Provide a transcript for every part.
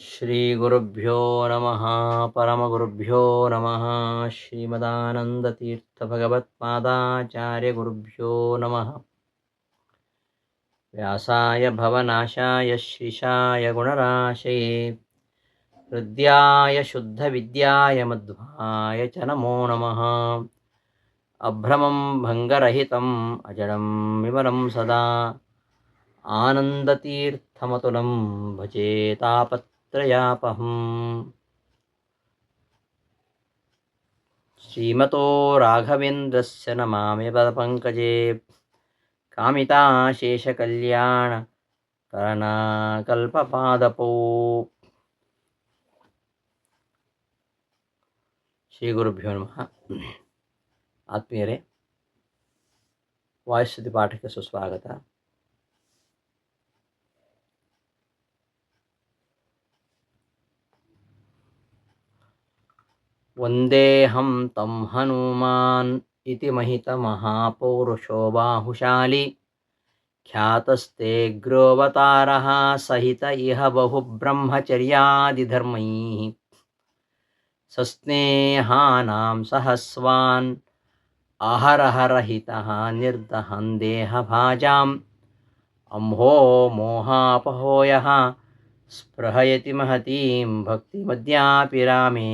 ಶ್ರೀಗುರುಭ್ಯೋ ನಮಃ ಪರಮಗುರುಭ್ಯೋ ನಮಃ ಶ್ರೀಮದಾನಂದತೀರ್ಥಭಗವತ್ಪಾದಾಚಾರ್ಯಗುರುಭ್ಯೋ ನಮಃ ವ್ಯಾಸಾಯ ಭವನಾಶಾಯ ಶ್ರೀಶಾಯ ಗುಣರಾಶಯೇ ಹೃದ್ಯಾಯ ಶುದ್ಧವಿದ್ಯಾಯ ಮಧ್ವಾಯ ಚ ನಮೋ ನಮಃ ಅಭ್ರಮಂ ಭಂಗರಹಿತಂ ಅಜಡಂ ವಿಮಲಂ ಸದಾ ಆನಂದತೀರ್ಥಮತುಲಂ ಭಜೆ ತಾಪತ್ರಯಾಪಹಂ ಶ್ರೀಮತೋ ರಾಘವೇಂದ್ರಸ್ಯ ನಮಾಮಿ ಪದಪಂಕಜೇ ಕಾಮಿತಾಶೇಷಕಲ್ಯಾಣ ಕಲ್ಪಪಾದಪೋ. ಶ್ರೀ ಗುರುಭ್ಯೋ ನಮಃ. ಆತ್ಮೀಯರೇ, ವಾಯುಸ್ತುತಿ ಪಾಠಕ್ಕೆ ಸುಸ್ವಾಗತ. ವಂದೇಹಂ ತಂ ಹನುಮಾನ್ ಇತಿ ಮಹಿತಮಹಾಪೌರುಷೋ ಬಾಹುಶಾಲಿ ಖ್ಯಾತಸ್ತೇಗ್ರೋವತಾರಃ ಸಹಿತ ಇಹ ಬಹುಬ್ರಹ್ಮಚರ್ಯಾದಿಧರ್ಮೈಃ ಸಸ್ನೇಹಾನಾಂ ಸಹಸ್ವಾನ್ ಅಹರಹರಹಿತಃ ನಿರ್ದಹನ್ ದೇಹಭಾಜಾಂ ಅಂಹೋ ಮೋಹಾಪಹೋಯಃ ಸ್ಪೃಹಯತಿ ಮಹತೀಂ ಭಕ್ತಿಮದ್ಯಾಪಿ ರಾಮೇ.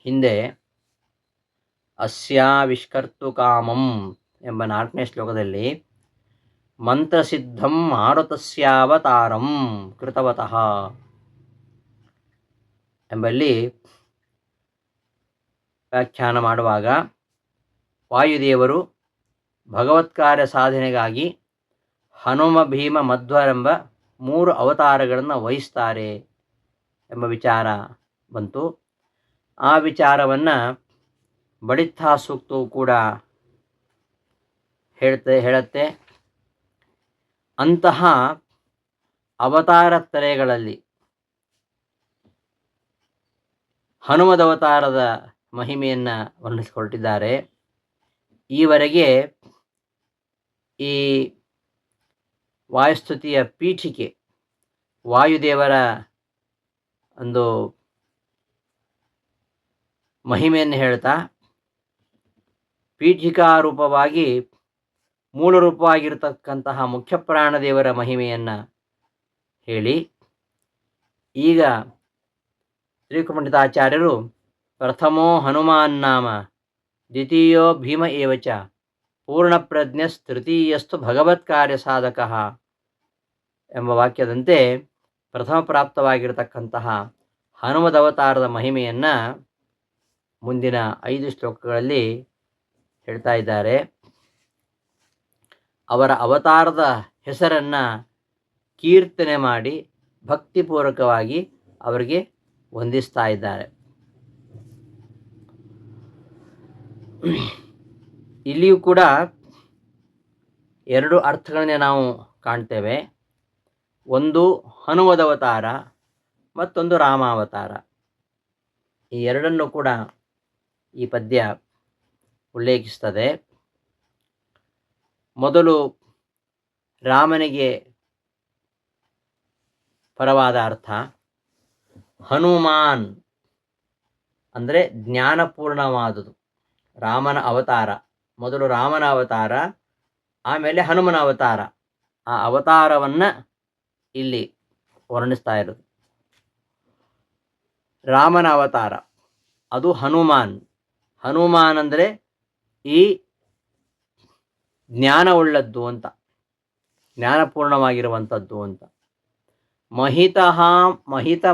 ಹಿಂದೆ ಅಸ್ಯಾವಿಷ್ಕರ್ತು ಕಾಮಂ ಎಂಬ 4ನೇ ಶ್ಲೋಕದಲ್ಲಿ ಮಂತ್ರಸಿದ್ಧಂ ಮಾರುತಸ್ಯಾವತಾರಂ ಕೃತವತಃ ಎಂಬಲ್ಲಿ ವ್ಯಾಖ್ಯಾನ ಮಾಡುವಾಗ ವಾಯುದೇವರು ಭಗವತ್ಕಾರ್ಯ ಸಾಧನೆಗಾಗಿ ಹನುಮ ಭೀಮ ಮಧ್ವರೆಂಬ 3 ಅವತಾರಗಳನ್ನು ವಹಿಸ್ತಾರೆ ಎಂಬ ವಿಚಾರ ಬಂತು. ಆ ವಿಚಾರವನ್ನು ಬಳಿತ್ಥಾ ಸೂಕ್ತವು ಕೂಡ ಹೇಳುತ್ತೆ. ಅಂತಹ ಅವತಾರ ತ್ರಯಗಳಲ್ಲಿ ಹನುಮದವತಾರದ ಮಹಿಮೆಯನ್ನು ವರ್ಣಿಸಿಕೊಟ್ಟಿದ್ದಾರೆ. ಈವರೆಗೆ ಈ ವಾಯುಸ್ತುತಿಯ ಪೀಠಿಕೆ ವಾಯುದೇವರ ಒಂದು ಮಹಿಮೆಯನ್ನು ಹೇಳ್ತಾ ಪೀಠಿಕಾರೂಪವಾಗಿ ಮೂಲರೂಪವಾಗಿರತಕ್ಕಂತಹ ಮುಖ್ಯ ಪ್ರಾಣದೇವರ ಮಹಿಮೆಯನ್ನು ಹೇಳಿ, ಈಗ ಶ್ರೀಕುಮಂಡಿತಾಚಾರ್ಯರು ಪ್ರಥಮೋ ಹನುಮಾನ್ ನಾಮ ದ್ವಿತೀಯೋ ಭೀಮ ಏವಚ ಪೂರ್ಣಪ್ರಜ್ಞಸ್ತೃತೀಯಸ್ತು ಭಗವತ್ಕಾರ್ಯ ಸಾಧಕಃ ಎಂಬ ವಾಕ್ಯದಂತೆ ಪ್ರಥಮ ಪ್ರಾಪ್ತವಾಗಿರತಕ್ಕಂತಹ ಹನುಮದವತಾರದ ಮಹಿಮೆಯನ್ನು ಮುಂದಿನ 5 ಶ್ಲೋಕಗಳಲ್ಲಿ ಹೇಳ್ತಾ ಇದ್ದಾರೆ. ಅವರ ಅವತಾರದ ಹೆಸರನ್ನು ಕೀರ್ತನೆ ಮಾಡಿ ಭಕ್ತಿಪೂರ್ವಕವಾಗಿ ಅವರಿಗೆ ವಂದಿಸ್ತಾ ಇದ್ದಾರೆ. ಇಲ್ಲಿಯೂ ಕೂಡ 2 ಅರ್ಥಗಳನ್ನೇ ನಾವು ಕಾಣ್ತೇವೆ. ಒಂದು ಹನುಮದವತಾರ, ಮತ್ತೊಂದು ರಾಮಾವತಾರ. ಈ ಎರಡನ್ನು ಕೂಡ ಈ ಪದ್ಯ ಉಲ್ಲೇಖಿಸ್ತದೆ. ಮೊದಲು ರಾಮನಿಗೆ ಪರವಾದ ಅರ್ಥ. ಹನುಮಾನ್ ಅಂದರೆ ಜ್ಞಾನಪೂರ್ಣವಾದುದು. ರಾಮನ ಅವತಾರ, ಮೊದಲು ರಾಮನ ಅವತಾರ, ಆಮೇಲೆ ಹನುಮನ ಅವತಾರ. ಆ ಅವತಾರವನ್ನು ಇಲ್ಲಿ ವರ್ಣಿಸ್ತಾ ಇರೋದು. ರಾಮನ ಅವತಾರ ಅದು ಹನುಮಾನ್. ಹನುಮಾನ್ ಅಂದರೆ ಈ ಜ್ಞಾನವುಳ್ಳದ್ದು ಅಂತ, ಜ್ಞಾನಪೂರ್ಣವಾಗಿರುವಂಥದ್ದು ಅಂತ. ಮಹಿತ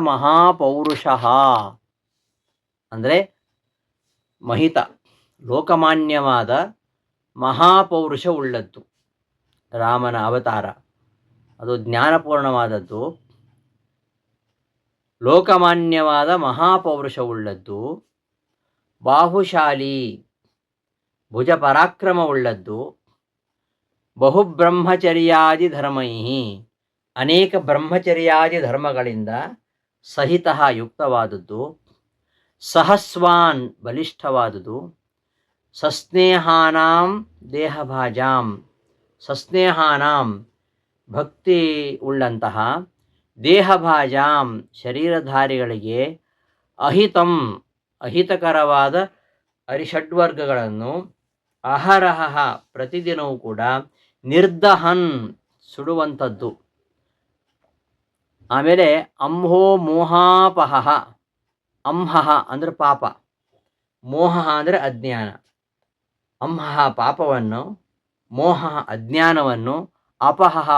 ಮಹಾಪೌರುಷಃ ಅಂದರೆ ಮಹಿತ ಲೋಕಮಾನ್ಯವಾದ ಮಹಾಪೌರುಷವುಳ್ಳದ್ದು. ರಾಮನ ಅವತಾರ ಅದು ಜ್ಞಾನಪೂರ್ಣವಾದದ್ದು, ಲೋಕಮಾನ್ಯವಾದ ಮಹಾಪೌರುಷವುಳ್ಳದ್ದು, ಬಾಹುಶಾಲಿ ಭುಜ ಪರಾಕ್ರಮವುಳ್ಳದ್ದು, ಬಹುಬ್ರಹ್ಮಚರ್ಯಾದಿ ಧರ್ಮೈ ಅನೇಕ ಬ್ರಹ್ಮಚರ್ಯಾದಿ ಧರ್ಮಗಳಿಂದ ಸಹಿತ ಯುಕ್ತವಾದದ್ದು, ಸಹಸ್ವಾನ್ ಬಲಿಷ್ಠವಾದುದು, ಸಸ್ನೇಹಾನಾಂ ದೇಹಭಾಜಾಂ ಸಸ್ನೇಹಾನಾಂ ಭಕ್ತಿ ಉಳ್ಳಂತಹ, ದೇಹಭಾಜಾಂ ಶರೀರಧಾರಿಗಳಿಗೆ, ಅಹಿತಂ ಅಹಿತಕರವಾದ ಅರಿಷಡ್ವರ್ಗಗಳನ್ನು, ಅಹರಹ ಪ್ರತಿದಿನವೂ ಕೂಡ, ನಿರ್ದಹನ್ ಸುಡುವಂಥದ್ದು. ಆಮೇಲೆ ಅಂಹೋ ಮೋಹಾಪಹ, ಅಂಹಃ ಅಂದರೆ ಪಾಪ, ಮೋಹ ಅಂದರೆ ಅಜ್ಞಾನ, ಅಂಹಃ ಪಾಪವನ್ನು, ಮೋಹ ಅಜ್ಞಾನವನ್ನು, ಅಪಹಃ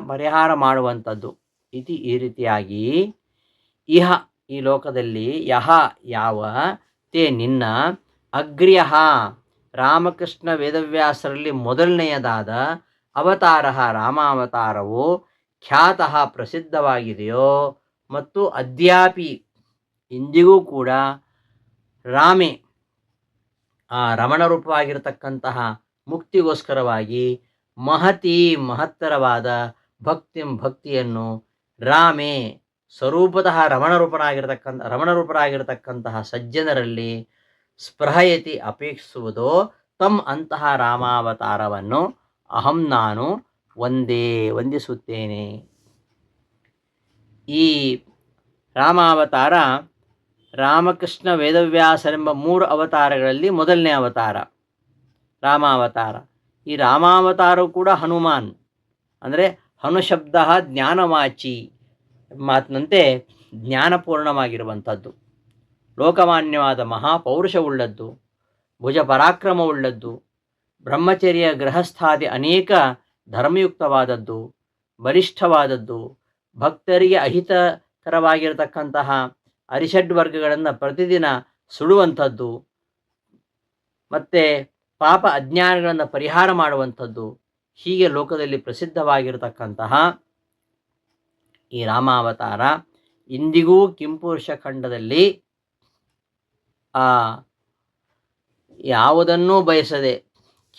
ಪರಿಹಾರ ಮಾಡುವಂಥದ್ದು. ಈ ರೀತಿಯಾಗಿ ಇಹ ಈ ಲೋಕದಲ್ಲಿ, ಯಹ ಯಾವ, ತೇ ನಿನ್ನ, ಅಗ್ರ್ಯಃ ರಾಮಕೃಷ್ಣ ವೇದವ್ಯಾಸರಲ್ಲಿ ಮೊದಲನೆಯದಾದ, ಅವತಾರ ರಾಮಾವತಾರವು, ಖ್ಯಾತಃ ಪ್ರಸಿದ್ಧವಾಗಿದೆಯೋ, ಮತ್ತು ಅದ್ಯಾಪಿ ಇಂದಿಗೂ ಕೂಡ, ರಾಮೆ ಆ ರಮಣರೂಪವಾಗಿರತಕ್ಕಂತಹ ಮುಕ್ತಿಗೋಸ್ಕರವಾಗಿ, ಮಹತಿ ಮಹತ್ತರವಾದ ಭಕ್ತಿಯನ್ನು, ರಾಮೆ ಸ್ವರೂಪತಃ ರಮಣರೂಪರಾಗಿರತಕ್ಕಂತಹ ಸಜ್ಜನರಲ್ಲಿ ಸ್ಪೃಹಯತಿ ಅಪೇಕ್ಷಿಸುವುದೋ, ತಮ್ ಅಂತಹ ರಾಮಾವತಾರವನ್ನು ಅಹಂ ನಾನು ವಂದಿಸುತ್ತೇನೆ. ಈ ರಾಮಾವತಾರ ರಾಮಕೃಷ್ಣ ವೇದವ್ಯಾಸರೆಂಬ 3 ಅವತಾರಗಳಲ್ಲಿ ಮೊದಲನೇ ಅವತಾರ ರಾಮಾವತಾರ. ಈ ರಾಮಾವತಾರವು ಕೂಡ ಹನುಮಾನ್ ಅಂದರೆ ಹನುಶಬ್ದ ಜ್ಞಾನವಾಚಿ ಮಾತಿನಂತೆ ಜ್ಞಾನಪೂರ್ಣವಾಗಿರುವಂಥದ್ದು, ಲೋಕಮಾನ್ಯವಾದ ಮಹಾಪೌರುಷವುಳ್ಳದ್ದು, ಭುಜ ಪರಾಕ್ರಮವುಳ್ಳದ್ದು, ಬ್ರಹ್ಮಚರ್ಯ ಗೃಹಸ್ಥಾದಿ ಅನೇಕ ಧರ್ಮಯುಕ್ತವಾದದ್ದು, ಬಲಿಷ್ಠವಾದದ್ದು, ಭಕ್ತರಿಗೆ ಅಹಿತಕರವಾಗಿರತಕ್ಕಂತಹ ಅರಿಷಡ್ವರ್ಗಗಳನ್ನು ಪ್ರತಿದಿನ ಸುಡುವಂಥದ್ದು, ಮತ್ತು ಪಾಪ ಅಜ್ಞಾನಗಳನ್ನು ಪರಿಹಾರ ಮಾಡುವಂಥದ್ದು. ಹೀಗೆ ಲೋಕದಲ್ಲಿ ಪ್ರಸಿದ್ಧವಾಗಿರತಕ್ಕಂತಹ ಈ ರಾಮಾವತಾರ ಇಂದಿಗೂ ಕಿಂಪುರುಷ ಖಂಡದಲ್ಲಿ ಯಾವುದನ್ನೂ ಬಯಸದೆ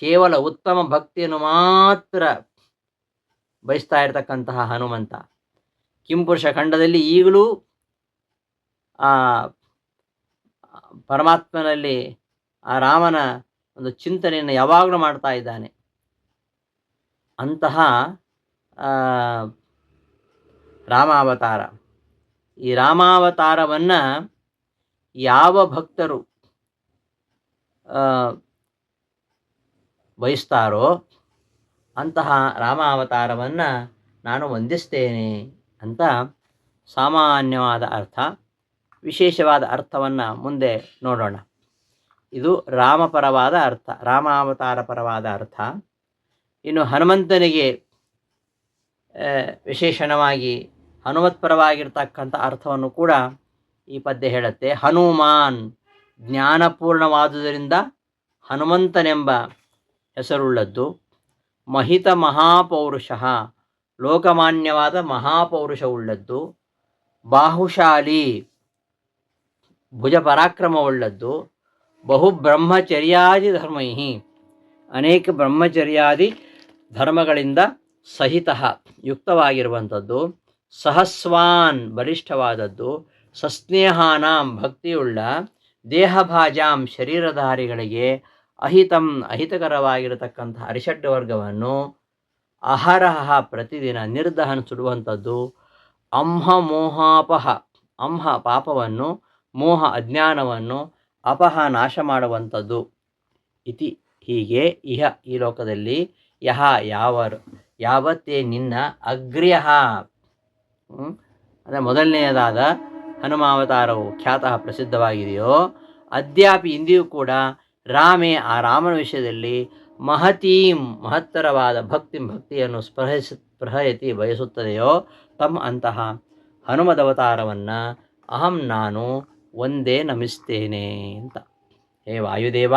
ಕೇವಲ ಉತ್ತಮ ಭಕ್ತಿಯನ್ನು ಮಾತ್ರ ಬಯಸ್ತಾ ಇರತಕ್ಕಂತಹ ಹನುಮಂತ ಕಿಂಪುರುಷ ಖಂಡದಲ್ಲಿ ಈಗಲೂ ಪರಮಾತ್ಮನಲ್ಲಿ ಆ ರಾಮನ ಒಂದು ಚಿಂತನೆಯನ್ನು ಯಾವಾಗಲೂ ಮಾಡ್ತಾ ಇದ್ದಾನೆ. ಅಂತಹ ರಾಮಾವತಾರ, ಈ ರಾಮಾವತಾರವನ್ನು ಯಾವ ಭಕ್ತರು ಬಯಸ್ತಾರೋ ಅಂತಹ ರಾಮಾವತಾರವನ್ನು ನಾನು ವಂದಿಸ್ತೇನೆ ಅಂತ ಸಾಮಾನ್ಯವಾದ ಅರ್ಥ. ವಿಶೇಷವಾದ ಅರ್ಥವನ್ನು ಮುಂದೆ ನೋಡೋಣ. ಇದು ರಾಮಪರವಾದ ಅರ್ಥ, ರಾಮಾವತಾರ ಪರವಾದ ಅರ್ಥ. ಇನ್ನು ಹನುಮಂತನಿಗೆ ವಿಶೇಷಣವಾಗಿ ಹನುಮತ್ಪರವಾಗಿರ್ತಕ್ಕಂಥ ಅರ್ಥವನ್ನು ಕೂಡ ಈ ಪದ್ಯ ಹೇಳುತ್ತೆ. ಹನುಮಾನ್ ಜ್ಞಾನಪೂರ್ಣವಾದುದರಿಂದ ಹನುಮಂತನೆಂಬ ಹೆಸರುಳ್ಳದ್ದು. ಮಹಿತ ಮಹಾಪೌರುಷ ಲೋಕಮಾನ್ಯವಾದ ಮಹಾಪೌರುಷವುಳ್ಳದ್ದು. ಬಾಹುಶಾಲಿ ಭುಜ ಪರಾಕ್ರಮವುಳ್ಳದ್ದು. ಬಹುಬ್ರಹ್ಮಚರ್ಯಾದಿ ಧರ್ಮೈ ಅನೇಕ ಬ್ರಹ್ಮಚರ್ಯಾದಿ ಧರ್ಮಗಳಿಂದ ಸಹಿತ ಯುಕ್ತವಾಗಿರುವಂಥದ್ದು. ಸಹಸ್ವಾನ್ ಬಲಿಷ್ಠವಾದದ್ದು. ಸಸ್ನೇಹಾನಾಂ ಭಕ್ತಿಯುಳ್ಳ. ದೇಹಭಾಜಾಂ ಶರೀರಧಾರಿಗಳಿಗೆ. ಅಹಿತಂ ಅಹಿತಕರವಾಗಿರತಕ್ಕಂಥ ಅರಿಷಡ್ ವರ್ಗವನ್ನು. ಅಹರಹ ಪ್ರತಿದಿನ ನಿರ್ದಹನ ಸುಡುವಂಥದ್ದು. ಅಂಹ ಮೋಹಾಪಹ ಅಂಹ ಪಾಪವನ್ನು, ಮೋಹ ಅಜ್ಞಾನವನ್ನು, ಅಪಹ ನಾಶ ಮಾಡುವಂಥದ್ದು. ಇತಿ ಹೀಗೆ ಇಹ ಈ ಲೋಕದಲ್ಲಿ ಯಹ ಯಾವತ್ತೇ ನಿನ್ನ ಅಗ್ರ್ಯ ಅಂದರೆ ಮೊದಲನೆಯದಾದ ಹನುಮಾವತಾರವು ಖ್ಯಾತಃ ಪ್ರಸಿದ್ಧವಾಗಿದೆಯೋ, ಅದ್ಯಾಪಿ ಇಂದಿಯೂ ಕೂಡ ರಾಮೇ ಆ ರಾಮನ ವಿಷಯದಲ್ಲಿ ಮಹತೀಂ ಮಹತ್ತರವಾದ ಭಕ್ತಿಯನ್ನು ಸ್ಪೃಹಯತಿ ಬಯಸುತ್ತದೆಯೋ, ತಮ್ಮ ಅಂತಹ ಹನುಮದವತಾರವನ್ನು ಅಹಂ ನಾನು ಒಂದೇ ನಮಿಸ್ತೇನೆ ಅಂತ. ಹೇ ವಾಯುದೇವ,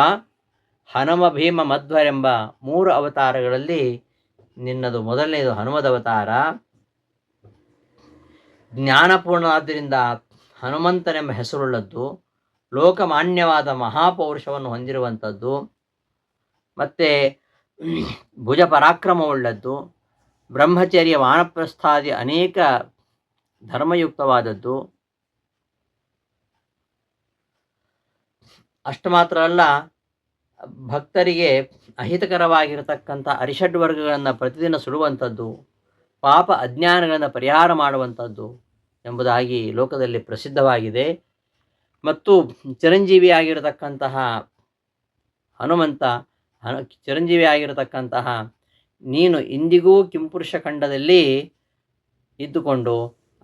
ಹನುಮ ಭೀಮ ಮಧ್ವರೆಂಬ 3 ಅವತಾರಗಳಲ್ಲಿ ನಿನ್ನದು ಮೊದಲನೆಯದು ಹನುಮದವತಾರ. ಜ್ಞಾನಪೂರ್ಣ ಆದ್ದರಿಂದ ಹನುಮಂತನೆಂಬ ಹೆಸರುಳ್ಳದ್ದು. ಲೋಕಮಾನ್ಯವಾದ ಮಹಾಪೌರುಷವನ್ನು ಹೊಂದಿರುವಂಥದ್ದು. ಮತ್ತು ಭುಜ ಪರಾಕ್ರಮವುಳ್ಳದ್ದು. ಬ್ರಹ್ಮಚರ್ಯ ವಾನಪ್ರಸ್ಥಾದಿ ಅನೇಕ ಧರ್ಮಯುಕ್ತವಾದದ್ದು. ಅಷ್ಟು ಮಾತ್ರ ಅಲ್ಲ, ಭಕ್ತರಿಗೆ ಅಹಿತಕರವಾಗಿರತಕ್ಕಂಥ ಅರಿಷಡ್ ವರ್ಗಗಳನ್ನು ಪ್ರತಿದಿನ ಸುಡುವಂಥದ್ದು, ಪಾಪ ಅಜ್ಞಾನಗಳನ್ನು ಪರಿಹಾರ ಮಾಡುವಂಥದ್ದು ಎಂಬುದಾಗಿ ಲೋಕದಲ್ಲಿ ಪ್ರಸಿದ್ಧವಾಗಿದೆ. ಮತ್ತು ಚಿರಂಜೀವಿಯಾಗಿರತಕ್ಕಂತಹ ಹನುಮಂತ, ಚಿರಂಜೀವಿಯಾಗಿರತಕ್ಕಂತಹ ನೀನು ಇಂದಿಗೂ ಕಿಂಪುರುಷ ಖಂಡದಲ್ಲಿ ಇದ್ದುಕೊಂಡು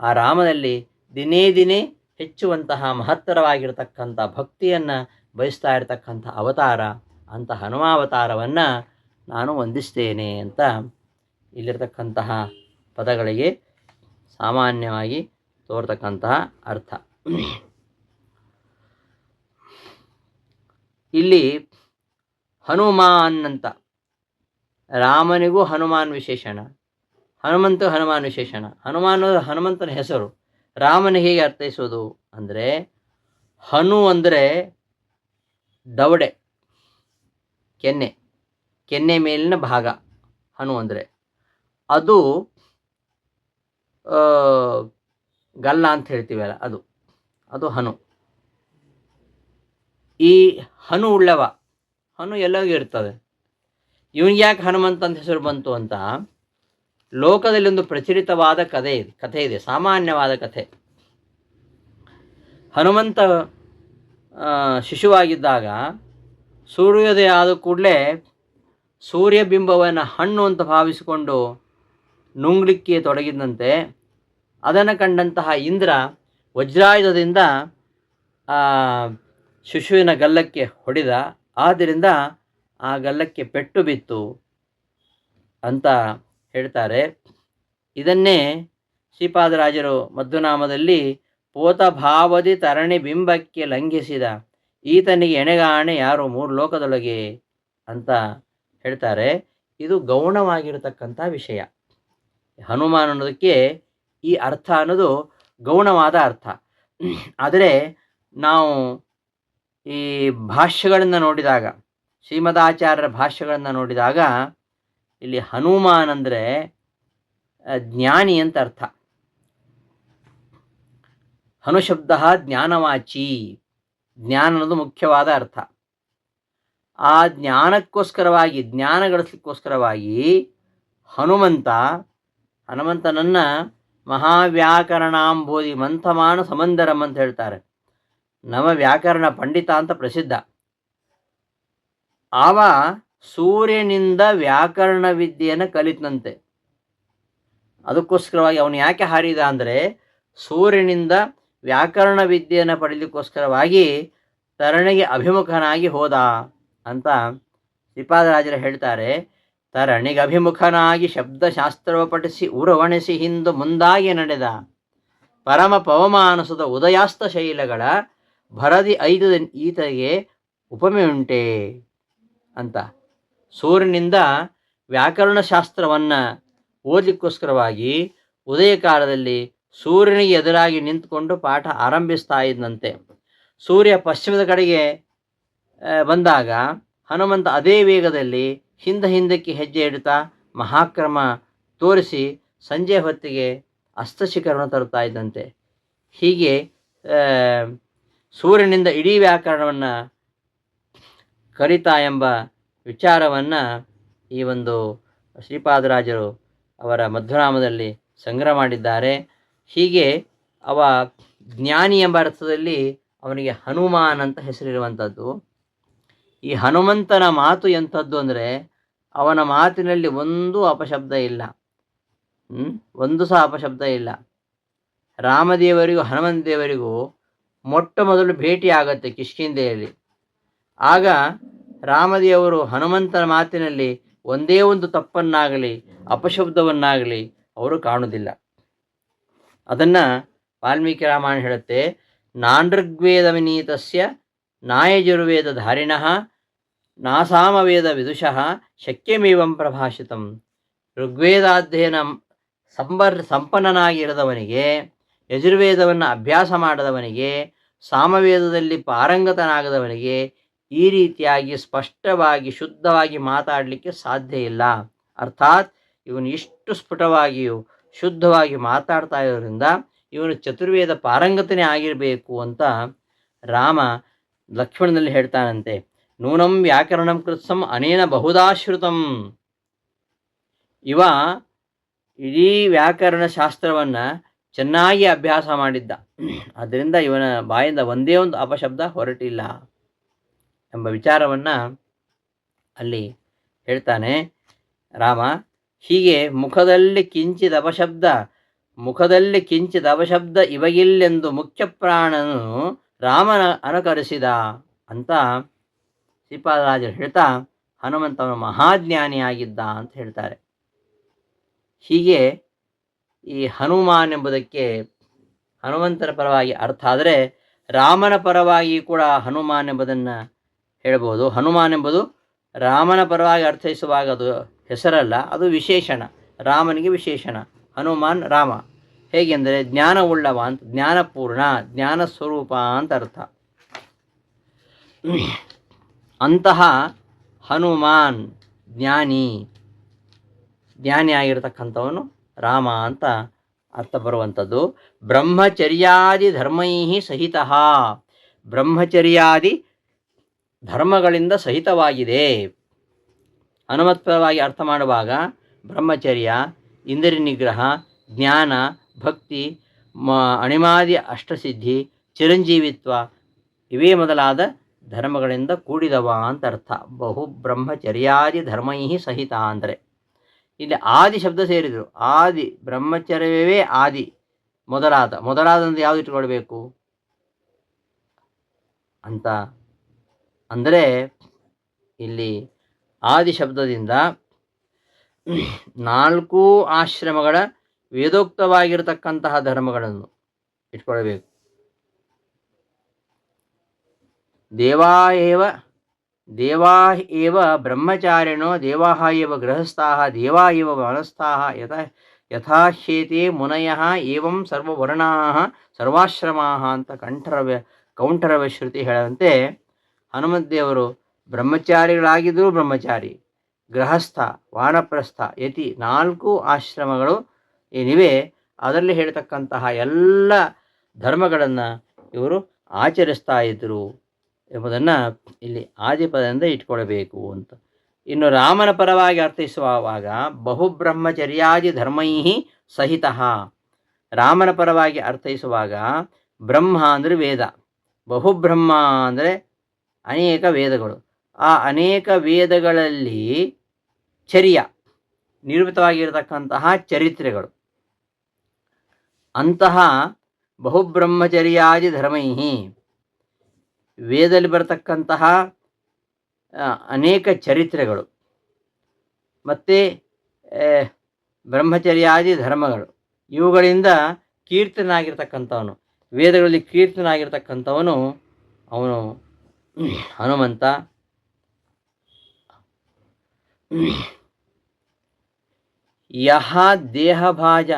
ಆ ರಾಮನಲ್ಲಿ ದಿನೇ ದಿನೇ ಹೆಚ್ಚುವಂತಹ ಮಹತ್ತರವಾಗಿರತಕ್ಕಂಥ ಭಕ್ತಿಯನ್ನು ಬಯಸ್ತಾ ಇರತಕ್ಕಂಥ ಅವತಾರ ಅಂತ ಹನುಮಾವತಾರವನ್ನು ನಾನು ವಂದಿಸ್ತೇನೆ ಅಂತ ಇಲ್ಲಿರ್ತಕ್ಕಂತಹ ಪದಗಳಿಗೆ ಸಾಮಾನ್ಯವಾಗಿ ತೋರ್ತಕ್ಕಂತಹ ಅರ್ಥ. ಇಲ್ಲಿ ಹನುಮಾನ್ ಅಂತ, ರಾಮನಿಗೂ ಹನುಮಾನ್ ವಿಶೇಷಣ, ಹನುಮಾನ್ ವಿಶೇಷಣ. ಹನುಮಂತನ ಹೆಸರು. ರಾಮನಿಗೆ ಹೇಗೆ ಅರ್ಥೈಸೋದು ಅಂದರೆ, ಹನು ಅಂದರೆ ದವಡೆ, ಕೆನ್ನೆ ಮೇಲಿನ ಭಾಗ ಹನು ಅಂದರೆ, ಅದು ಗಲ್ಲ ಅಂತ ಹೇಳ್ತೀವಲ್ಲ, ಅದು ಹನು. ಈ ಹನು ಉಳ್ಳವ, ಹನು ಎಲ್ಲರಿಗೂ ಇರ್ತದೆ. ಇವನಿಗೆ ಯಾಕೆ ಹನುಮಂತ ಅಂತ ಹೆಸರು ಬಂತು ಅಂತ ಲೋಕದಲ್ಲಿ ಒಂದು ಪ್ರಚಲಿತವಾದ ಕಥೆ ಇದೆ, ಸಾಮಾನ್ಯವಾದ ಕಥೆ. ಹನುಮಂತ ಶಿಶುವಾಗಿದ್ದಾಗ ಸೂರ್ಯೋದಯ ಆದ ಕೂಡಲೇ ಸೂರ್ಯಬಿಂಬವನ್ನು ಹಣ್ಣು ಅಂತ ಭಾವಿಸಿಕೊಂಡು ನುಂಗ್ಲಿಕ್ಕೆ ತೊಡಗಿದಂತೆ ಅದನ್ನು ಕಂಡಂತಹ ಇಂದ್ರ ವಜ್ರಾಯುಧದಿಂದ ಶಿಶುವಿನ ಗಲ್ಲಕ್ಕೆ ಹೊಡೆದ. ಆದ್ದರಿಂದ ಆ ಗಲ್ಲಕ್ಕೆ ಪೆಟ್ಟು ಬಿತ್ತು ಅಂತ ಹೇಳ್ತಾರೆ. ಇದನ್ನೇ ಶ್ರೀಪಾದರಾಜರು ಮಧ್ವನಾಮದಲ್ಲಿ ಪೋತ ಭಾವದಿ ತರಣಿ ಬಿಂಬಕ್ಕೆ ಲಂಘಿಸಿದ ಈತನಿಗೆ ಎಣೆಗಾಣೆ ಯಾರು ಮೂರು ಲೋಕದೊಳಗೆ ಅಂತ ಹೇಳ್ತಾರೆ. ಇದು ಗೌಣವಾಗಿರತಕ್ಕಂಥ ವಿಷಯ. ಹನುಮಾನ್ ಅನ್ನೋದಕ್ಕೆ ಈ ಅರ್ಥ ಅನ್ನೋದು ಗೌಣವಾದ ಅರ್ಥ. ಆದರೆ ನಾವು ಈ ಭಾಷ್ಯಗಳನ್ನು ನೋಡಿದಾಗ, ಶ್ರೀಮದಾಚಾರ್ಯರ ಭಾಷ್ಯಗಳನ್ನು ನೋಡಿದಾಗ ಇಲ್ಲಿ ಹನುಮಾನ್ ಅಂದರೆ ಜ್ಞಾನಿ ಅಂತ ಅರ್ಥ. ಹನುಶಬ್ದ ಜ್ಞಾನವಾಚಿ, ಜ್ಞಾನ ಅನ್ನೋದು ಮುಖ್ಯವಾದ ಅರ್ಥ. ಆ ಜ್ಞಾನಕ್ಕೋಸ್ಕರವಾಗಿ, ಜ್ಞಾನ ಗಳಿಸಲಿಕ್ಕೋಸ್ಕರವಾಗಿ ಹನುಮಂತನನ್ನು ಮಹಾವ್ಯಾಕರಣಾಂಬೋಧಿ ಮಂಥಮಾನ ಸಮಂದರಂ ಅಂತ ಹೇಳ್ತಾರೆ. ನವ ವ್ಯಾಕರಣ ಪಂಡಿತ ಅಂತ ಪ್ರಸಿದ್ಧ. ಆವ ಸೂರ್ಯನಿಂದ ವ್ಯಾಕರಣ ವಿದ್ಯೆಯನ್ನು ಕಲಿತನಂತೆ. ಅದಕ್ಕೋಸ್ಕರವಾಗಿ ಅವನು ಯಾಕೆ ಹಾರಿದ ಅಂದರೆ, ಸೂರ್ಯನಿಂದ ವ್ಯಾಕರಣ ವಿದ್ಯೆಯನ್ನು ಪಡೀಲಿಕ್ಕೋಸ್ಕರವಾಗಿ ತರಣಿಗೆ ಅಭಿಮುಖನಾಗಿ ಹೋದ ಅಂತ ಶ್ರೀಪಾದರಾಜರು ಹೇಳ್ತಾರೆ. ತರಣಿಗೆ ಅಭಿಮುಖನಾಗಿ ಶಬ್ದಶಾಸ್ತ್ರವ ಪಠಿಸಿ ಉರವಣಿಸಿ ಹಿಂದು ಮುಂದಾಗಿ ನಡೆದ ಪರಮ ಪವಮಾನಸದ ಉದಯಾಸ್ತ ಶೈಲಗಳ ಭರದಿ ಐದು ಈತಗೆ ಉಪಮೆ ಉಂಟೆ ಅಂತ. ಸೂರ್ಯನಿಂದ ವ್ಯಾಕರಣ ಶಾಸ್ತ್ರವನ್ನು ಓದಲಿಕ್ಕೋಸ್ಕರವಾಗಿ ಉದಯ ಕಾಲದಲ್ಲಿ ಸೂರ್ಯನಿಗೆ ಎದುರಾಗಿ ನಿಂತುಕೊಂಡು ಪಾಠ ಆರಂಭಿಸ್ತಾ ಇದ್ದಂತೆ. ಸೂರ್ಯ ಪಶ್ಚಿಮದ ಕಡೆಗೆ ಬಂದಾಗ ಹನುಮಂತ ಅದೇ ವೇಗದಲ್ಲಿ ಹಿಂದಕ್ಕೆ ಹೆಜ್ಜೆ ಇಡುತ್ತಾ ಮಹಾಕ್ರಮ ತೋರಿಸಿ ಸಂಜೆ ಹೊತ್ತಿಗೆ ಅಸ್ತಶಿಖರವನ್ನು ತರುತ್ತಾ ಇದ್ದಂತೆ. ಹೀಗೆ ಸೂರ್ಯನಿಂದ ಇಡೀ ವ್ಯಾಕರಣವನ್ನು ಕಲಿತಾ ಎಂಬ ವಿಚಾರವನ್ನು ಈ ಒಂದು ಶ್ರೀಪಾದರಾಜರು ಅವರ ಮಧ್ವನಾಮದಲ್ಲಿ ಸಂಗ್ರಹ ಮಾಡಿದ್ದಾರೆ. ಹೀಗೆ ಅವ ಜ್ಞಾನಿ ಎಂಬ ಅರ್ಥದಲ್ಲಿ ಅವನಿಗೆ ಹನುಮಾನ್ ಅಂತ ಹೆಸರಿರುವಂಥದ್ದು. ಈ ಹನುಮಂತನ ಮಾತು ಎಂಥದ್ದು ಅಂದರೆ, ಅವನ ಮಾತಿನಲ್ಲಿ ಒಂದು ಅಪಶಬ್ದ ಇಲ್ಲ, ಒಂದು ಸಹ ಅಪಶಬ್ದ ಇಲ್ಲ. ರಾಮದೇವರಿಗೂ ಹನುಮಂತ ದೇವರಿಗೂ ಮೊಟ್ಟ ಮೊದಲು ಭೇಟಿ ಆಗತ್ತೆ ಕಿಷ್ಕಿಂಧೆಯಲ್ಲಿ. ಆಗ ರಾಮದೇವರು ಹನುಮಂತನ ಮಾತಿನಲ್ಲಿ ಒಂದೇ ಒಂದು ತಪ್ಪನ್ನಾಗಲಿ ಅಪಶಬ್ದವನ್ನಾಗಲಿ ಅವರು ಕಾಣುವುದಿಲ್ಲ. ಅದನ್ನು ವಾಲ್ಮೀಕಿ ರಾಮಾಯಣ ಹೇಳುತ್ತೆ, ನಾನೃಗ್ವೇದ ವಿನೀತಸ್ಯ ನಾಯಜುರ್ವೇದ ಧಾರಿಣಃ ನಾಸಾಮವೇದ ವಿದುಷಃ ಶಕ್ಯಮೇವಂ ಪ್ರಭಾಷಿತಂ. ಋಗ್ವೇದಾಧ್ಯಯನ ಸಂಪನ್ನನಾಗಿರದವನಿಗೆ, ಯಜುರ್ವೇದವನ್ನು ಅಭ್ಯಾಸ ಮಾಡದವನಿಗೆ, ಸಾಮವೇದದಲ್ಲಿ ಪಾರಂಗತನಾಗದವನಿಗೆ ಈ ರೀತಿಯಾಗಿ ಸ್ಪಷ್ಟವಾಗಿ ಶುದ್ಧವಾಗಿ ಮಾತಾಡಲಿಕ್ಕೆ ಸಾಧ್ಯ ಇಲ್ಲ. ಅರ್ಥಾತ್ ಇವನು ಇಷ್ಟು ಸ್ಫುಟವಾಗಿಯೂ ಶುದ್ಧವಾಗಿ ಮಾತಾಡ್ತಾ ಇರೋದ್ರಿಂದ ಇವನು ಚತುರ್ವೇದ ಪಾರಂಗತನೇ ಆಗಿರಬೇಕು ಅಂತ ರಾಮ ಲಕ್ಷ್ಮಣನಲ್ಲಿ ಹೇಳ್ತಾನಂತೆ, ನೂನಂ ವ್ಯಾಕರಣಂ ಕೃತ್ಸಂ ಅನೇನ ಬಹುದಾಶ್ರುತಂ. ಇವ ಇಡೀ ವ್ಯಾಕರಣ ಶಾಸ್ತ್ರವನ್ನು ಚೆನ್ನಾಗಿ ಅಭ್ಯಾಸ ಮಾಡಿದ್ದ, ಆದ್ದರಿಂದ ಇವನ ಬಾಯಿಂದ ಒಂದೇ ಒಂದು ಅಪಶಬ್ದ ಹೊರಟಿಲ್ಲ ಎಂಬ ವಿಚಾರವನ್ನು ಅಲ್ಲಿ ಹೇಳ್ತಾನೆ ರಾಮ. ಹೀಗೆ ಮುಖದಲ್ಲಿ ಕಿಂಚಿದ ಅಪಶಬ್ದ ಇವಗಿಲ್ಲೆಂದು ಮುಖ್ಯ ಪ್ರಾಣನು ರಾಮನ ಅನುಕರಿಸಿದ ಅಂತ ಶ್ರೀಪಾದರಾಜರು ಹೇಳ್ತಾ ಹನುಮಂತವನು ಮಹಾಜ್ಞಾನಿಯಾಗಿದ್ದ ಅಂತ ಹೇಳ್ತಾರೆ. ಹೀಗೆ ಈ ಹನುಮಾನ್ ಎಂಬುದಕ್ಕೆ ಹನುಮಂತನ ಪರವಾಗಿ ಅರ್ಥ ಆದರೆ, ರಾಮನ ಪರವಾಗಿ ಕೂಡ ಹನುಮಾನ್ ಎಂಬುದನ್ನು ಹೇಳ್ಬೋದು. ಹನುಮಾನ್ ಎಂಬುದು ರಾಮನ ಪರವಾಗಿ ಅರ್ಥೈಸುವಾಗ ಅದು ಹೆಸರಲ್ಲ, ಅದು ವಿಶೇಷಣ, ರಾಮನಿಗೆ ವಿಶೇಷಣ. ಹನುಮಾನ್ ರಾಮ ಹೇಗೆಂದರೆ ಜ್ಞಾನವುಳ್ಳವ ಅಂತ, ಜ್ಞಾನಪೂರ್ಣ, ಜ್ಞಾನ ಸ್ವರೂಪ ಅಂತ ಅರ್ಥ. ಅಂತಹ ಹನುಮಾನ್ ಜ್ಞಾನಿಯಾಗಿರ್ತಕ್ಕಂಥವನು ರಾಮ ಅಂತ ಅರ್ಥ ಬರುವಂಥದ್ದು. ಬ್ರಹ್ಮಚರ್ಯಾದಿ ಧರ್ಮೈ ಸಹಿತ, ಬ್ರಹ್ಮಚರ್ಯಾದಿ ಧರ್ಮಗಳಿಂದ ಸಹಿತವಾಗಿದೆ. ಹನುಮತ್ಪರವಾಗಿ ಅರ್ಥ ಮಾಡುವಾಗ ಬ್ರಹ್ಮಚರ್ಯ, ಇಂದ್ರಿಯ ನಿಗ್ರಹ, ಜ್ಞಾನ, ಭಕ್ತಿ, ಅಣಿಮಾದಿ ಅಷ್ಟಸಿದ್ಧಿ, ಚಿರಂಜೀವಿತ್ವ ಇವೇ ಮೊದಲಾದ ಧರ್ಮಗಳಿಂದ ಕೂಡಿದವ ಅಂತ ಅರ್ಥ. ಬಹು ಬ್ರಹ್ಮಚರ್ಯಾದಿ ಧರ್ಮೈ ಸಹಿತ ಅಂದರೆ ಇಲ್ಲಿ ಆದಿ ಶಬ್ದ ಸೇರಿದರು. ಆದಿ ಬ್ರಹ್ಮಚರ್ಯವೇ ಆದಿ, ಮೊದಲಾದಂದು ಯಾವುದು ಇಟ್ಕೊಳ್ಬೇಕು ಅಂತ ಅಂದರೆ ಇಲ್ಲಿ ಆದಿ ಶಬ್ದದಿಂದ 4 ಆಶ್ರಮಗಳ ವೇದೋಕ್ತವಾಗಿರತಕ್ಕಂತಹ ಧರ್ಮಗಳನ್ನು ಇಟ್ಕೊಳ್ಬೇಕು. ದೇವಾ ಏವ ಬ್ರಹ್ಮಚಾರಿಣೋ, ದೇವಾಃ ಏವ ಗೃಹಸ್ಥಾಃ, ದೇವಾ ಏವ ವನಸ್ಥಾಃ, ಯಥಾಹ್ಯೇತೆ ಮುನಯಃ ಏವಂ ಸರ್ವವರ್ಣಾಃ ಸರ್ವಾಶ್ರಮಾಃ ಅಂತ ಕೌಂಠರವ ಶ್ರುತಿ ಹೇಳುವಂತೆ ಹನುಮಂತದೇವರು ಬ್ರಹ್ಮಚಾರಿಗಳಾಗಿದ್ದರೂ ಬ್ರಹ್ಮಚಾರಿ, ಗೃಹಸ್ಥ, ವಾನಪ್ರಸ್ಥ, ಯತಿ 4 ಆಶ್ರಮಗಳು ಏನಿವೆ ಅದರಲ್ಲಿ ಹೇಳ್ತಕ್ಕಂತಹ ಎಲ್ಲ ಧರ್ಮಗಳನ್ನು ಇವರು ಆಚರಿಸ್ತಾ ಇದ್ದರು ಎಂಬುದನ್ನು ಇಲ್ಲಿ ಆದಿಪದದಿಂದ ಇಟ್ಕೊಳ್ಬೇಕು ಅಂತ. ಇನ್ನು ರಾಮನ ಪರವಾಗಿ ಅರ್ಥೈಸುವಾಗ ಬಹುಬ್ರಹ್ಮಚರ್ಯಾದಿ ಧರ್ಮೈ ಸಹಿತ, ರಾಮನ ಪರವಾಗಿ ಅರ್ಥೈಸುವಾಗ ಬ್ರಹ್ಮ ಅಂದರೆ ವೇದ, ಬಹುಬ್ರಹ್ಮ ಅಂದರೆ ಅನೇಕ ವೇದಗಳು, ಆ ಅನೇಕ ವೇದಗಳಲ್ಲಿ ನಿರೂಪಿತವಾಗಿರತಕ್ಕಂತಹ ಚರಿತ್ರೆಗಳು, ಅಂತಹ ಬಹುಬ್ರಹ್ಮಚರ್ಯಾದಿ ಧರ್ಮೈ, ವೇದದಲ್ಲಿ ಬರತಕ್ಕಂತಹ ಅನೇಕ ಚರಿತ್ರೆಗಳು ಮತ್ತು ಬ್ರಹ್ಮಚರ್ಯಾದಿ ಧರ್ಮಗಳು ಇವುಗಳಿಂದ ಕೀರ್ತನಾಗಿರ್ತಕ್ಕಂಥವನು, ವೇದಗಳಲ್ಲಿ ಕೀರ್ತನಾಗಿರ್ತಕ್ಕಂಥವನು ಅವನು ಹನುಮಂತ. ಯಹ ದೇಹಭಾಜ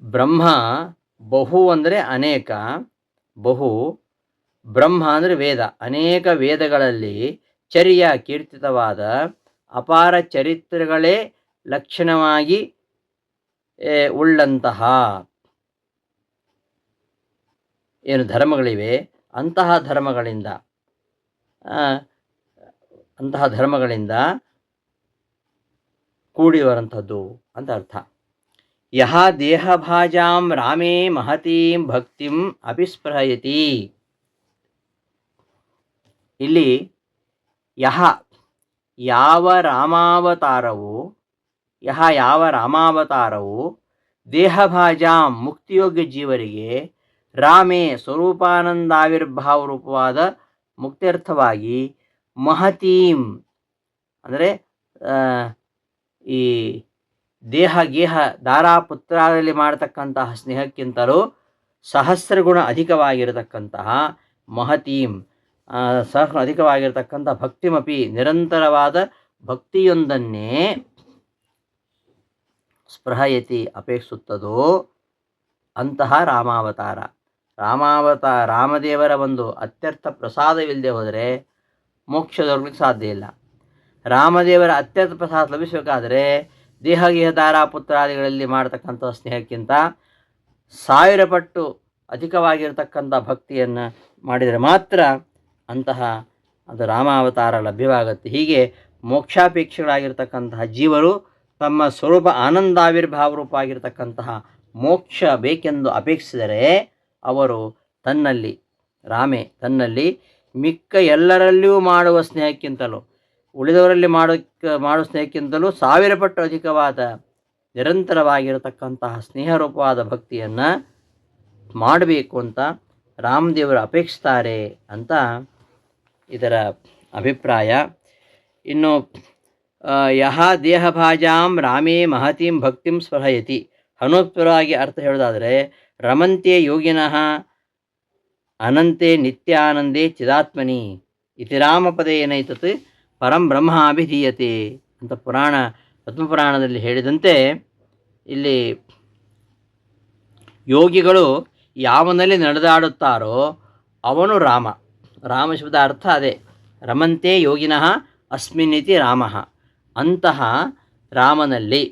ಬ್ರಹ್ಮ ಬಹು ಅಂದರೆ ಅನೇಕ, ಬಹು ಬ್ರಹ್ಮ ಅಂದರೆ ವೇದ, ಅನೇಕ ವೇದಗಳಲ್ಲಿ ಕೀರ್ತಿತವಾದ ಅಪಾರ ಚರಿತ್ರೆಗಳೇ ಲಕ್ಷಣವಾಗಿ ಉಳ್ಳಂತಹ ಏನು ಧರ್ಮಗಳಿವೆ ಅಂತಹ ಧರ್ಮಗಳಿಂದ ಕೂಡಿರುವಂಥದ್ದು ಅಂತ ಅರ್ಥ. ಯಹ ದೇಹಭಾಜಾಂ ರಾಮೇ ಮಹತೀಂ ಭಕ್ತಿಂ ಅಭಿಸ್ಪೃಹಯತಿ. ಇಲ್ಲಿ ಯಾವ ರಾಮಾವತಾರವು ದೇಹಭಾಜಾಂ ಮುಕ್ತಿಯೋಗ್ಯ ಜೀವರಿಗೆ ರಾಮೇ ಸ್ವರೂಪಾನಂದಾವಿರ್ಭಾವ ರೂಪವಾದ ಮುಕ್ತ್ಯರ್ಥವಾಗಿ ಮಹತೀಂ ಅಂದರೆ ಈ ಗೇಹ ದಾರಾಪುತ್ರಾದಲ್ಲಿ ಮಾಡತಕ್ಕಂತಹ ಸ್ನೇಹಕ್ಕಿಂತಲೂ ಸಹಸ್ರಗುಣ ಅಧಿಕವಾಗಿರತಕ್ಕಂತಹ ಮಹತೀಂ ಅಧಿಕವಾಗಿರತಕ್ಕಂಥ ಭಕ್ತಿಮಪಿ ನಿರಂತರವಾದ ಭಕ್ತಿಯೊಂದನ್ನೇ ಸ್ಪೃಹಯತಿ ಅಪೇಕ್ಷಿಸುತ್ತದೋ ಅಂತಹ ರಾಮದೇವರ ಒಂದು ಅತ್ಯರ್ಥ ಪ್ರಸಾದವಿಲ್ಲದೆ ಹೋದರೆ ಮೋಕ್ಷ ದೊರಕಲಿಕ್ಕೆ ಸಾಧ್ಯ ಇಲ್ಲ. ರಾಮದೇವರ ಅತ್ಯರ್ಥ ಪ್ರಸಾದ ಲಭಿಸಬೇಕಾದರೆ ದೇಹಗೇಹ ದಾರಾಪುತ್ರಾದಿಗಳಲ್ಲಿ ಮಾಡತಕ್ಕಂಥ ಸ್ನೇಹಕ್ಕಿಂತ 1000 ಪಟ್ಟು ಅಧಿಕವಾಗಿರತಕ್ಕಂಥ ಭಕ್ತಿಯನ್ನು ಮಾಡಿದರೆ ಮಾತ್ರ ಅಂತಹ ಅದು ರಾಮಾವತಾರ ಲಭ್ಯವಾಗುತ್ತೆ. ಹೀಗೆ ಮೋಕ್ಷಾಪೇಕ್ಷೆಗಳಾಗಿರ್ತಕ್ಕಂತಹ ಜೀವರು ತಮ್ಮ ಸ್ವರೂಪ ಆನಂದಾವಿರ್ಭಾವ ರೂಪವಾಗಿರ್ತಕ್ಕಂತಹ ಮೋಕ್ಷ ಬೇಕೆಂದು ಅಪೇಕ್ಷಿಸಿದರೆ ಅವರು ತನ್ನಲ್ಲಿ ಮಿಕ್ಕ ಎಲ್ಲರಲ್ಲಿಯೂ ಮಾಡುವ ಸ್ನೇಹಕ್ಕಿಂತಲೂ ಉಳಿದವರಲ್ಲಿ ಮಾಡುವ ಸ್ನೇಹಕ್ಕಿಂತಲೂ 1000 ಪಟ್ಟು ಅಧಿಕವಾದ ನಿರಂತರವಾಗಿರತಕ್ಕಂತಹ ಸ್ನೇಹರೂಪವಾದ ಭಕ್ತಿಯನ್ನು ಮಾಡಬೇಕು ಅಂತ ರಾಮದೇವರು ಅಪೇಕ್ಷಿಸ್ತಾರೆ ಅಂತ ಇದರ ಅಭಿಪ್ರಾಯ. ಇನ್ನು ಯಹ ದೇಹಭಾಜಾಂ ರಾಮೇ ಮಹತೀಂ ಭಕ್ತಿಂ ಸ್ಪೃಹಯತಿ, ಹನುತ್ಪರವಾಗಿ ಅರ್ಥ ಹೇಳೋದಾದರೆ ರಮಂತೆ ಯೋಗಿನಃ ಅನಂತೆ ನಿತ್ಯಾನಂದೇ ಚಿದಾತ್ಮನಿ ಇತಿ ರಾಮಪದೇನೈತತ್ ಪರಂ ಬ್ರಹ್ಮಾಭಿಧೀಯತೆ ಅಂತ ಪದ್ಮಪುರಾಣದಲ್ಲಿ ಹೇಳಿದಂತೆ ಇಲ್ಲಿ ಯೋಗಿಗಳು ಯಾವನಲ್ಲಿ ನಡೆದಾಡುತ್ತಾರೋ ಅವನು ರಾಮ. ರಾಮ ಶಬ್ದ ಅರ್ಥ ಅದೇ, ರಮಂತೆ ಯೋಗಿನಃ ಅಸ್ಮಿನ್ನಿತಿ ರಾಮಃ, ಅಂತಹ ರಾಮನಲ್ಲಿ.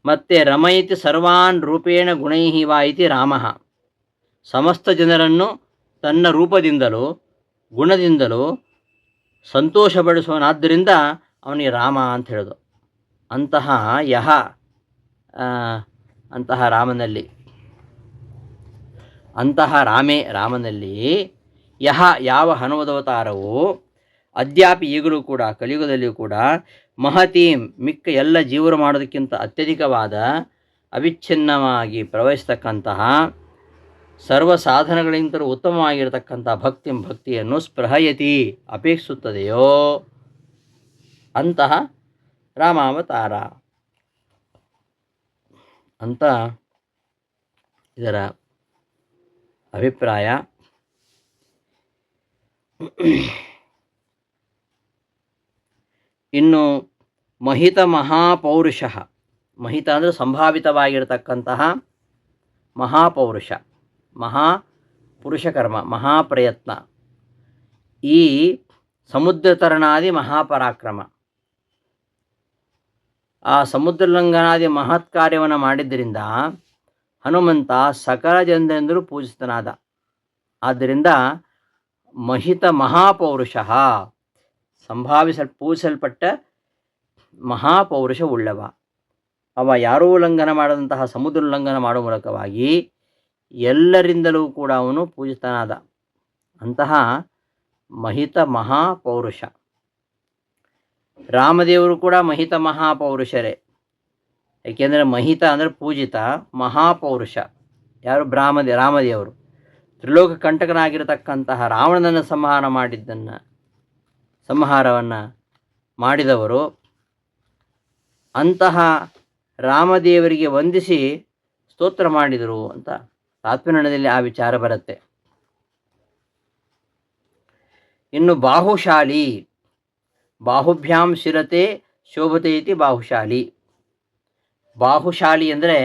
ಮತ್ತೆ ರಮಯತಿ ಸರ್ವಾನ್ ರೂಪೇಣ ಗುಣೈಹಿ ವಾ ಇತಿ ರಾಮಃ, ಸಮಸ್ತ ಜನರನ್ನು ತನ್ನ ರೂಪದಿಂದಲೂ ಗುಣದಿಂದಲೂ ಸಂತೋಷಪಡಿಸುವನಾದ್ದರಿಂದ ಅವನಿಗೆ ರಾಮ ಅಂತ ಹೇಳೋದು. ಅಂತಹ ರಾಮನಲ್ಲಿ, ಅಂತಹ ರಾಮನಲ್ಲಿ ಯಾವ ಹನುಮದವತಾರವು ಅದ್ಯಾಪಿ ಈಗಲೂ ಕೂಡ ಕಲಿಯುಗದಲ್ಲಿಯೂ ಕೂಡ ಮಹತೀಂ ಮಿಕ್ಕ ಎಲ್ಲ ಜೀವರು ಮಾಡೋದಕ್ಕಿಂತ ಅತ್ಯಧಿಕವಾದ ಅವಿಚ್ಛಿನ್ನವಾಗಿ ಪ್ರವಹಿಸ್ತಕ್ಕಂತಹ ಸರ್ವ ಸಾಧನಗಳಿಗಿಂತಲೂ ಉತ್ತಮವಾಗಿರತಕ್ಕಂಥ ಭಕ್ತಿಯನ್ನು ಸ್ಪೃಹಯತಿ ಅಪೇಕ್ಷಿಸುತ್ತದೆಯೋ ಅಂತಹ ರಾಮಾವತಾರ ಅಂತ ಇದರ ಅಭಿಪ್ರಾಯ. ಇನ್ನು ಮಹಿತ ಮಹಾಪೌರುಷ, ಮಹಿತ ಅಂದರೆ ಸಂಭಾವಿತವಾಗಿರತಕ್ಕಂತಹ ಮಹಾಪೌರುಷ, ಮಹಾಪುರುಷಕರ್ಮ, ಮಹಾಪ್ರಯತ್ನ, ಈ ಸಮುದ್ರತರಣಾದಿ ಮಹಾಪರಾಕ್ರಮ, ಆ ಸಮುದ್ರಲಂಘನಾದಿ ಮಹತ್ ಕಾರ್ಯವನ್ನು ಮಾಡಿದ್ದರಿಂದ ಹನುಮಂತ ಸಕಲ ಜನರಿಂದಲೂ ಪೂಜಿತನಾದ. ಆದ್ದರಿಂದ ಮಹಿತ ಮಹಾಪೌರುಷ, ಪೂಜಿಸಲ್ಪಟ್ಟ ಮಹಾಪೌರುಷ ಉಳ್ಳವ. ಅವ ಯಾರೂ ಉಲ್ಲಂಘನ ಮಾಡದಂತಹ ಸಮುದ್ರ ಉಲ್ಲಂಘನ ಮಾಡುವ ಮೂಲಕವಾಗಿ ಎಲ್ಲರಿಂದಲೂ ಕೂಡ ಅವನು ಪೂಜಿತನಾದ. ಅಂತಹ ಮಹಿತ ಮಹಾಪೌರುಷ. ರಾಮದೇವರು ಕೂಡ ಮಹಿತ ಮಹಾಪೌರುಷರೇ. ಏಕೆಂದರೆ ಮಹಿತ ಅಂದರೆ ಪೂಜಿತ, ಮಹಾಪೌರುಷ ಯಾರು? ರಾಮದೇವರು. ತ್ರಿಲೋಕ ಕಂಟಕನಾಗಿರತಕ್ಕಂತಹ ರಾವಣನನ್ನು ಸಂಹಾರವನ್ನು ಮಾಡಿದವರು. ಅಂತಹ ರಾಮದೇವರಿಗೆ ವಂದಿಸಿ ಸ್ತೋತ್ರ ಮಾಡಿದರು ಅಂತ ತಾತ್ಪರ್ಯದಲ್ಲಿ ಆ ವಿಚಾರ ಬರುತ್ತೆ. ಇನ್ನು ಬಾಹುಶಾಲಿ, ಬಾಹುಭ್ಯಾಂ ಶಿರತೆ ಶೋಭತೆ ಇತಿ ಬಾಹುಶಾಲಿ. ಬಾಹುಶಾಲಿ ಅಂದರೆ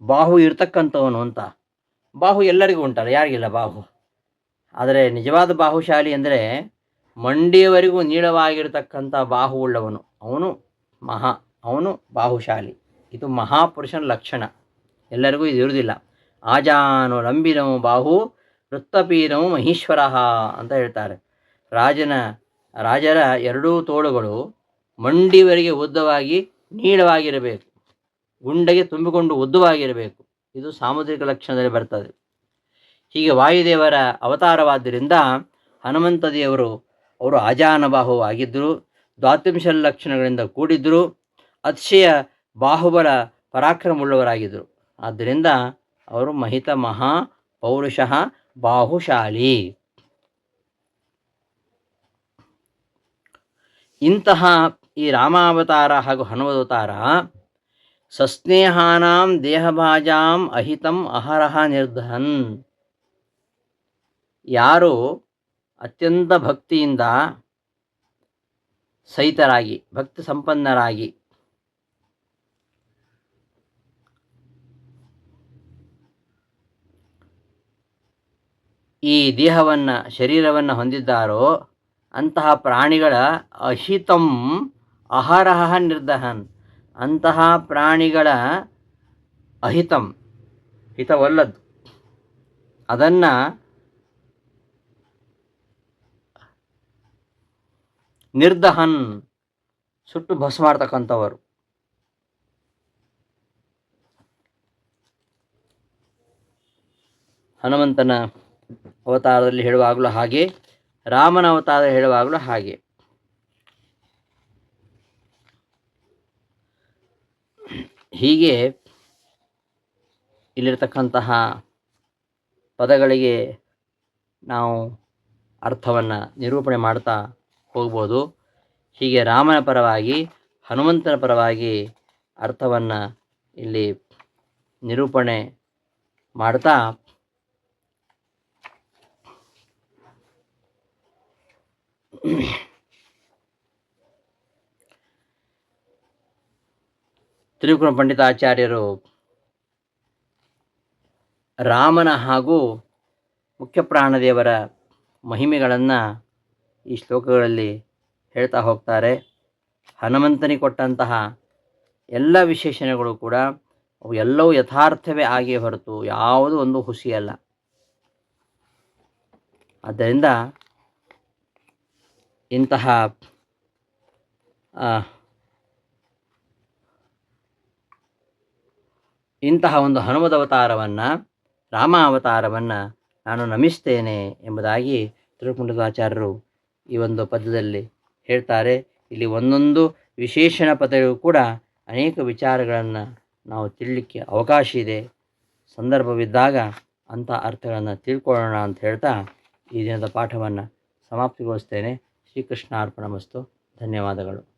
ಬಾಹು ಇರ್ತಕ್ಕಂಥವನು ಅಂತ. ಬಾಹು ಎಲ್ಲರಿಗೂ ಉಂಟಲ್ಲ, ಯಾರಿಗಿಲ್ಲ ಬಾಹು. ಆದರೆ ನಿಜವಾದ ಬಾಹುಶಾಲಿ ಅಂದರೆ ಮಂಡಿಯವರೆಗೂ ನೀಳವಾಗಿರ್ತಕ್ಕಂಥ ಬಾಹು ಉಳ್ಳವನು, ಅವನು ಬಾಹುಶಾಲಿ. ಇದು ಮಹಾಪುರುಷನ ಲಕ್ಷಣ. ಎಲ್ಲರಿಗೂ ಇದು ಇರುವುದಿಲ್ಲ. ಆಜಾನೋ ಲಂಬಿನವು ಬಾಹು ವೃತ್ತಪೀನವು ಮಹೀಶ್ವರ ಅಂತ ಹೇಳ್ತಾರೆ. ರಾಜರ ಎರಡೂ ತೋಳುಗಳು ಮಂಡಿವರೆಗೆ ಉದ್ದವಾಗಿ ನೀಳವಾಗಿರಬೇಕು, ಗುಂಡೆಗೆ ತುಂಬಿಕೊಂಡು ಉದ್ದವಾಗಿರಬೇಕು. ಇದು ಸಾಮುದ್ರಿಕ ಲಕ್ಷಣದಲ್ಲಿ ಬರ್ತದೆ. ಹೀಗೆ ವಾಯುದೇವರ ಅವತಾರವಾದ್ದರಿಂದ ಹನುಮಂತ ದೇವರು ಅವರು ಆಜಾನಬಾಹು ಆಗಿದ್ದರು, ದ್ವಾತ್ರಿಂಶ ಲಕ್ಷಣಗಳಿಂದ ಕೂಡಿದ್ದರು, ಅತಿಶಯ ಬಾಹುಬಲ ಪರಾಕ್ರಮವುಳ್ಳವರಾಗಿದ್ದರು. ಆದ್ದರಿಂದ ಅವರು ಮಹಿತ ಮಹಾ ಪೌರುಷಃ ಬಾಹುಶಾಲಿ. ಇಂತಹ ಈ ರಾಮಾವತಾರ ಹಾಗೂ ಹನುಮದವತಾರ ಸಸ್ನೇಹಾನಾಂ ದೇಹಭಾಜಾಂ ಅಹಿತಂ ಅಹರಹ ನಿರ್ದಹನ್. ಯಾರು ಅತ್ಯಂತ ಭಕ್ತಿಯಿಂದ ಸಹಿತರಾಗಿ ಭಕ್ತಿ ಸಂಪನ್ನರಾಗಿ ಈ ಶರೀರವನ್ನು ಹೊಂದಿದ್ದಾರೋ ಅಂತಹ ಪ್ರಾಣಿಗಳ ಅಹಿತಂ ಅಹರಹ ನಿರ್ದಹನ್, ಅಂತಹ ಪ್ರಾಣಿಗಳ ಅಹಿತಂ ಹಿತವಲ್ಲದ್ದು. ಅದನ್ನು ನಿರ್ದಹನ್ ಸುಟ್ಟು ಭಸ್ಮ ಮಾಡ್ತಕ್ಕಂಥವರು. ಹನುಮಂತನ ಅವತಾರದಲ್ಲಿ ಹೇಳುವಾಗಲೂ ಹಾಗೆ, ರಾಮನ ಅವತಾರ ಹೇಳುವಾಗಲೂ ಹಾಗೆ. ಹೀಗೆ ಇಲ್ಲಿರ್ತಕ್ಕಂತಹ ಪದಗಳಿಗೆ ನಾವು ಅರ್ಥವನ್ನು ನಿರೂಪಣೆ ಮಾಡ್ತಾ ಹೋಗ್ಬೋದು. ಹೀಗೆ ರಾಮನ ಪರವಾಗಿ, ಹನುಮಂತನ ಪರವಾಗಿ ಅರ್ಥವನ್ನು ಇಲ್ಲಿ ನಿರೂಪಣೆ ಮಾಡ್ತಾ ತ್ರಿವಿಕ್ರಮ ಪಂಡಿತಾಚಾರ್ಯರು ರಾಮನ ಹಾಗೂ ಮುಖ್ಯ ಪ್ರಾಣದೇವರ ಮಹಿಮೆಗಳನ್ನು ಈ ಶ್ಲೋಕಗಳಲ್ಲಿ ಹೇಳ್ತಾ ಹೋಗ್ತಾರೆ. ಹನುಮಂತನಿಗೆ ಕೊಟ್ಟಂತಹ ಎಲ್ಲ ವಿಶೇಷಣಗಳು ಕೂಡ ಅವು ಎಲ್ಲವೂ ಯಥಾರ್ಥವೇ ಆಗಿಯೇ ಹೊರತು ಯಾವುದೂ ಒಂದು ಹುಸಿಯಲ್ಲ. ಆದ್ದರಿಂದ ಇಂತಹ ಒಂದು ಹನುಮದ ಅವತಾರವನ್ನು, ರಾಮ ಅವತಾರವನ್ನು ನಾನು ನಮಿಸ್ತೇನೆ ಎಂಬುದಾಗಿ ತ್ರಿವಿಕ್ರಮಾಚಾರ್ಯರು ಈ ಒಂದು ಪದ್ಯದಲ್ಲಿ ಹೇಳ್ತಾರೆ. ಇಲ್ಲಿ ಒಂದೊಂದು ವಿಶೇಷಣ ಪದಗಳು ಕೂಡ ಅನೇಕ ವಿಚಾರಗಳನ್ನು ನಾವು ತಿಳಿಲಿಕ್ಕೆ ಅವಕಾಶ ಇದೆ. ಸಂದರ್ಭವಿದ್ದಾಗ ಅಂಥ ಅರ್ಥಗಳನ್ನು ತಿಳ್ಕೊಳ್ಳೋಣ ಅಂತ ಹೇಳ್ತಾ ಈ ದಿನದ ಪಾಠವನ್ನು ಸಮಾಪ್ತಿಗೊಳಿಸ್ತೇನೆ. ಶ್ರೀಕೃಷ್ಣಾರ್ಪಣಮಸ್ತು. ಧನ್ಯವಾದಗಳು.